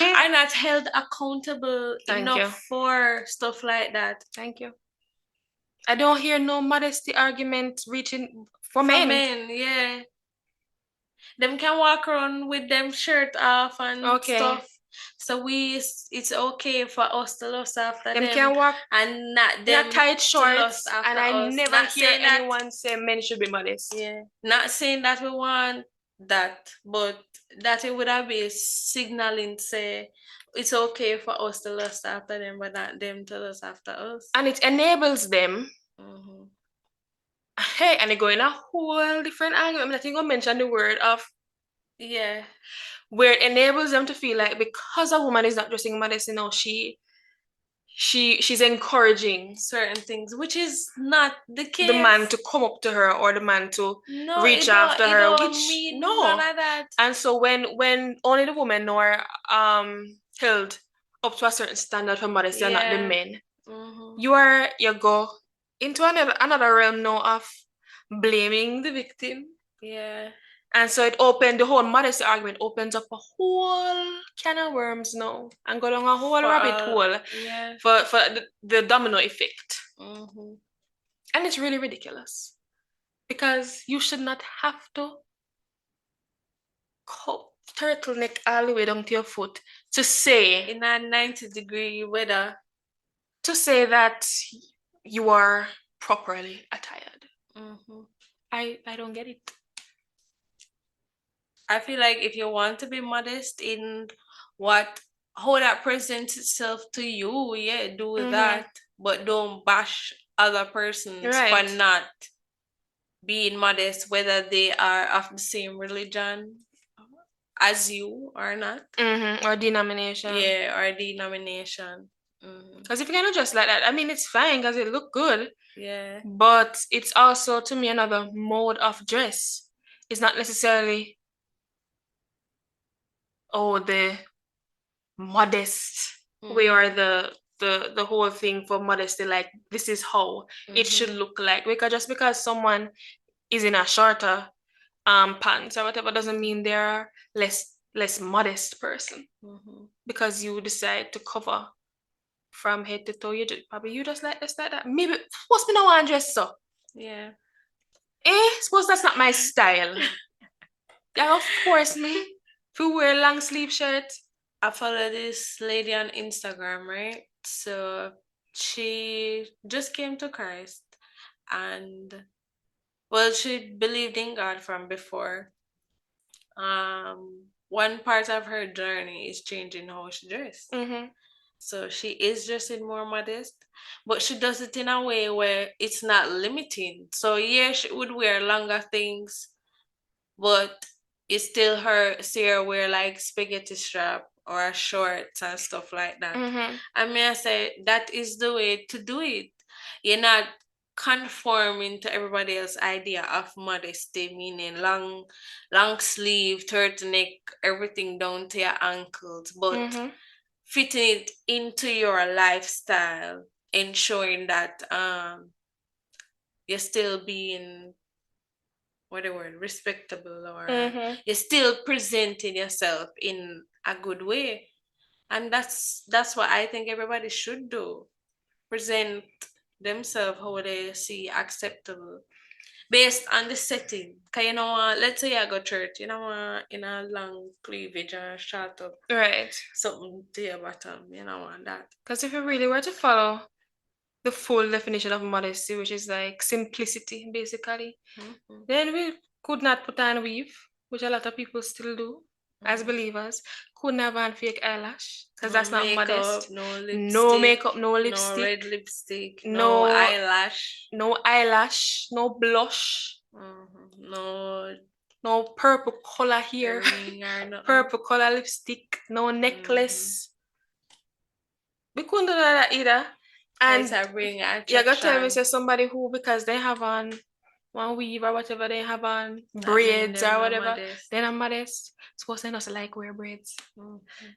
are not held accountable enough for stuff like that. Thank you. I don't hear no modesty argument reaching for men. Yeah. Them can walk around with them shirt off and stuff. So it's okay for us to lust after them. Can walk and not them tight shorts. And I us. never hear anyone say men should be modest. Yeah. Not saying that we want that, but that it would have been signaling say it's okay for us to lust after them, but not them to lust after us. And it enables them. Hey, and they go in a whole different angle. I mean, I think I mentioned the word of where it enables them to feel like because a woman is not dressing modest, she's encouraging certain things, which is not the case. The man to come up to her or the man to reach after her, which none of that. And so when only the women are held up to a certain standard for modesty and not the men, you go into another realm now of blaming the victim. Yeah. And so the whole modesty argument opens up a whole can of worms now and go down a whole rabbit hole for the domino effect. And it's really ridiculous because you should not have to turtleneck all the way down to your foot to say in a 90-degree weather to say that you are properly attired. I don't get it. I feel like if you want to be modest in how that presents itself to you, do that, but don't bash other persons for not being modest, whether they are of the same religion as you or not, or denomination. Or denomination. Because if you're gonna dress like that, I mean, it's fine because it look good. Yeah. But it's also, to me, another mode of dress. It's not necessarily the modest way or the whole thing for modesty. Like this is how it should look like. Because because someone is in a shorter pants or whatever doesn't mean they're less modest person. Because you decide to cover from head to toe, you just like this, like that. Maybe what's been a dress so? Yeah. Suppose that's not my style. Yeah, of course, me. If you wear long sleeve shirt. I follow this lady on Instagram, right? So she just came to Christ and she believed in God from before. One part of her journey is changing how she dresses. So she is dressing more modest, but she does it in a way where it's not limiting. So she would wear longer things, but it's still see her wear like spaghetti strap or shorts and stuff like that. I mean, I say that is the way to do it. You're not conforming to everybody else's idea of modesty, meaning long sleeve, turtleneck, everything down to your ankles, but fitting it into your lifestyle, ensuring that you're still being respectable, or you're still presenting yourself in a good way. And that's what I think everybody should do. Present themselves how they see acceptable based on the setting. Because let's say I go to church, in a long cleavage or short up. Right. Something to your bottom, that. Because if you really were to follow the full definition of modesty, which is like simplicity, basically, then we could not put on weave, which a lot of people still do. as believers, couldn't have on fake eyelash because No that's not makeup, modest. no lipstick, No makeup, no no lipstick, red lipstick, no no eyelash, no eyelash, no blush, no no purple color here, ring or nothing. purple color lipstick, no necklace. We couldn't do that either. And you gotta tell me, say somebody who, because they have on one weave or whatever, they have on braids or whatever, they're not modest. Suppose they not like wear braids.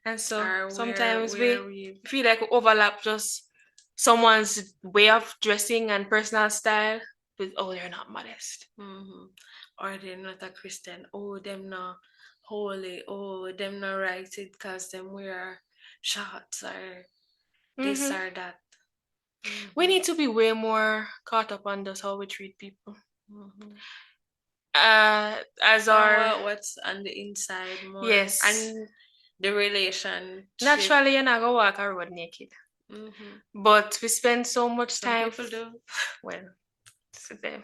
And so Or sometimes wear we feel like we overlap just someone's way of dressing and personal style with, oh, they're not modest. Or they're not a Christian. Oh, them not holy. Oh, them not right it because them wear shorts or this or that. We need to be way more caught up on just how we treat people. As our what's on the inside more. Yes. And the relation. Naturally, you're not gonna walk a road naked. But we spend so much time. Some people do. Well, for them.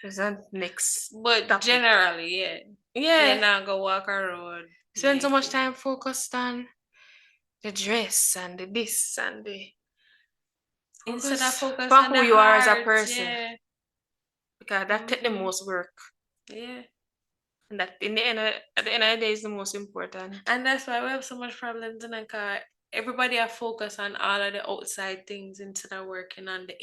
There's a next. But topic. Generally, yeah. Yeah. You're not gonna walk a road. Spend so much time focused on the dress and the this and the. Instead of focus on who you are as a person. Yeah. Because that takes the most work. Yeah. And that at the end of the day is the most important. And that's why we have so much problems in the car. Everybody are focused on all of the outside things instead of working on the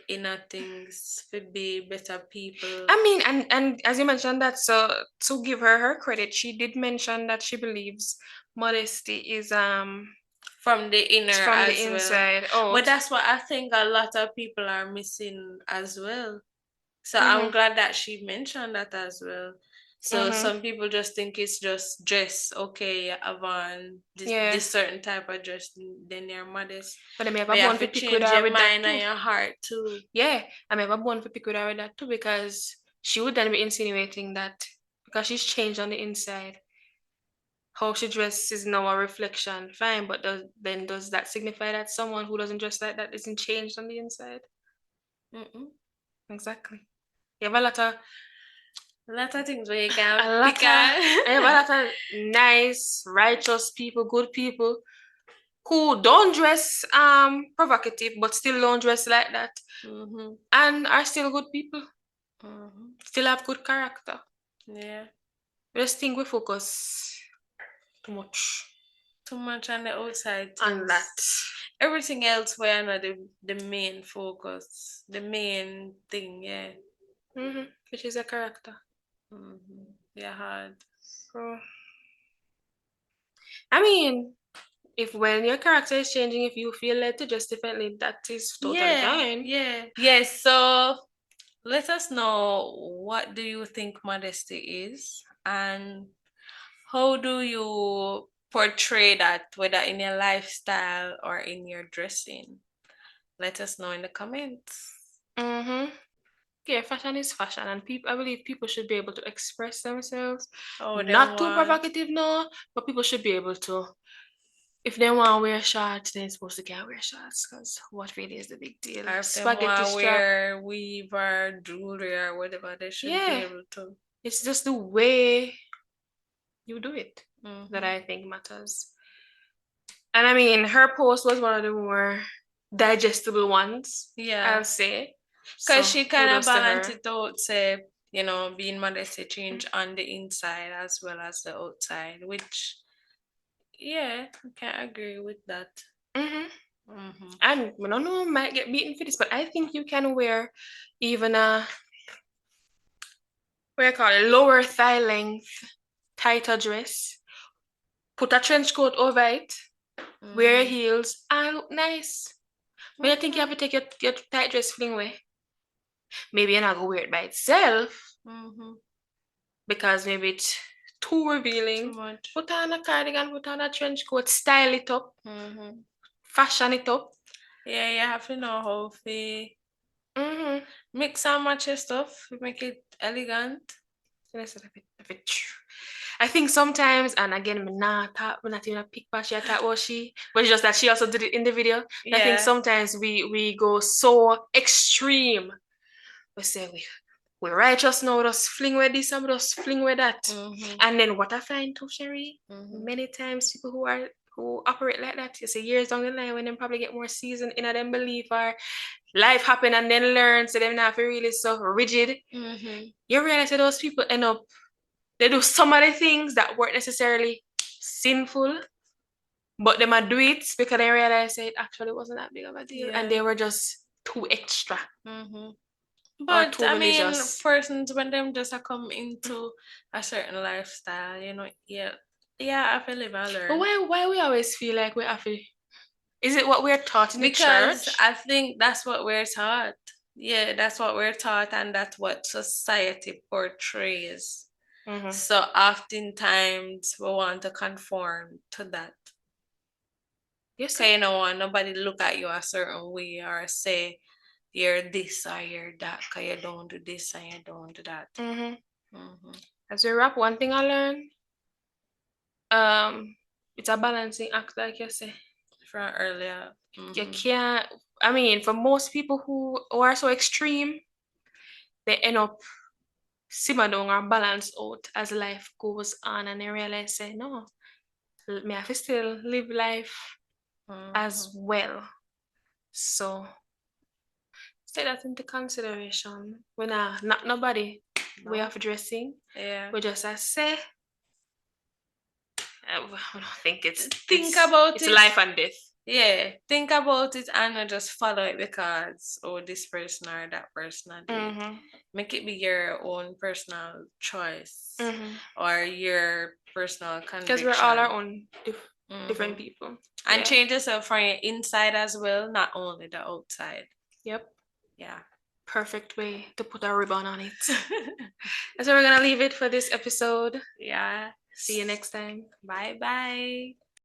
inner things to be better people. I mean, and as you mentioned that, so to give her credit, she did mention that she believes modesty is from the inner from the inside out. But that's what I think a lot of people are missing as well. So I'm glad that she mentioned that as well. So some people just think it's just dress, okay, have on this certain type of dress, then you're modest. But I may have a one to pick with her your with mind that and your heart too. Yeah, I may have one to pick with her with that too, because she would then be insinuating that because she's changed on the inside, how she dresses is now a reflection. Fine, but does that signify that someone who doesn't dress like that isn't changed on the inside? Exactly. You have a lot of things where you can pick on. I have a lot of nice, righteous people, good people who don't dress provocative but still don't dress like that. And are still good people. Still have good character. Yeah. I just think we focus too much on the outside things. On that. Everything else were not the main focus, the main thing, yeah. Which is a character. Yeah, hard. So, I mean, if when your character is changing, if you feel led to just differently, that is totally fine. Yeah. Yes, so let us know, what do you think modesty is, and how do you portray that, whether in your lifestyle or in your dressing? Let us know in the comments. Yeah, fashion is fashion, and I believe people should be able to express themselves. Not too provocative, no, but people should be able to. If they want to wear shorts, they're supposed to can't wear shorts, because what really is the big deal? Or if they want to wear weave or jewelry or whatever, they should be able to. It's just the way you do it that I think matters. And I mean, her post was one of the more digestible ones, I'll say. Because she kind of balanced it out, say, being modest change on the inside as well as the outside, which, yeah, I can agree with that. And I don't know, might get beaten for this, but I think you can wear even a lower thigh length, tighter dress, put a trench coat over it, wear heels, and look nice. But I think you have to take your tight dress fling away. Maybe you're not gonna wear it by itself, because maybe it's too revealing. Too much. Put on a cardigan, put on a trench coat, style it up, fashion it up. Yeah, you have to know how to mix and match your stuff, make it elegant. I think sometimes, and again, I'm not even a pick bash yet about she, but it's just that she also did it in the video. Yeah. I think sometimes we go so extreme. We say we're righteous now, just fling with this and just fling with that. Mhm. And then what I find too, Sheree, Mhm. many times people who operate like that, you say years down the line when they probably get more seasoned in them belief or life happen and then learn, so them not really so rigid. Mhm. You realize that those people end up, they do some of the things that weren't necessarily sinful, but they might do it because they realize it actually wasn't that big of a deal, and Yeah. they were just too extra Mhm. or But too I mean, religious. persons when them just come into a certain lifestyle, yeah, I feel live and But learn. why we always feel like we have to? Is it what we're taught in the Because church? I think that's what we're taught. Yeah, that's what we're taught, and that's what society portrays. Mm-hmm. So oftentimes we want to conform to that. Yes. Okay, you know, want nobody look at you a certain way or say you're this or you're that, because you don't do this and you don't do that. Mm-hmm. Mm-hmm. As we wrap, one thing I learned, it's a balancing act, like you say. From earlier. You Mm-hmm. can't. I mean, for most people who are so extreme, they end up simmer down or balance out as life goes on, and they realize, say, no, me have to still live life as well. So take that into consideration. We're not nobody. No. We have dressing. Yeah. We just say, I don't think Think about it's it. life and death. Yeah, think about it and not just follow it because this person or that person did. Mm-hmm. Make it be your own personal choice Mm-hmm. or your personal conviction. Because we're all our own different people. And Yeah. change yourself from your inside as well, not only the outside. Yep. Yeah. Perfect way to put a ribbon on it. That's where we're gonna leave it for this episode. Yeah. See you next time. Bye bye.